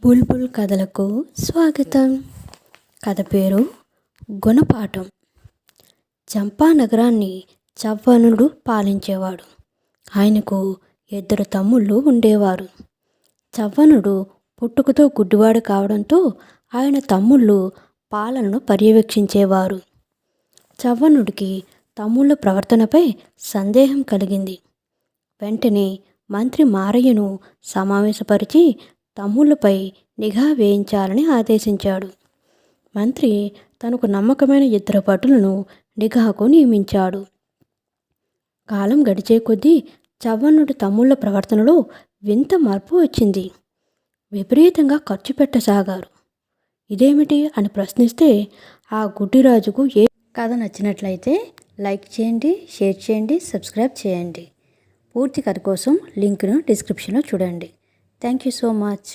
బుల్బుల్ కథలకు స్వాగతం. కథ పేరు గుణపాఠం. చంపా నగరాన్ని చవ్వనుడు పాలించేవాడు. ఆయనకు 2 తమ్ముళ్ళు ఉండేవారు. చవ్వనుడు పుట్టుకతో గుడ్డివాడు కావడంతో ఆయన తమ్ముళ్ళు పాలనను పర్యవేక్షించేవారు. చవ్వనుడికి తమ్ముళ్ళ ప్రవర్తనపై సందేహం కలిగింది. వెంటనే మంత్రి మారయ్యను సమావేశపరిచి తమ్ముళ్ళపై నిఘా వేయించాలని ఆదేశించాడు. మంత్రి తనకు నమ్మకమైన 2 భటులను నిఘాకు నియమించాడు. కాలం గడిచే కొద్దీ చవ్వనుడి తమ్ముళ్ళ ప్రవర్తనలో వింత మార్పు వచ్చింది. విపరీతంగా ఖర్చు పెట్టసాగారు. ఇదేమిటి అని ప్రశ్నిస్తే ఆ గుడ్డిరాజుకు కథ నచ్చినట్లయితే లైక్ చేయండి, షేర్ చేయండి, సబ్స్క్రైబ్ చేయండి. పూర్తి కథ కోసం లింక్ను డిస్క్రిప్షన్లో చూడండి. Thank you so much.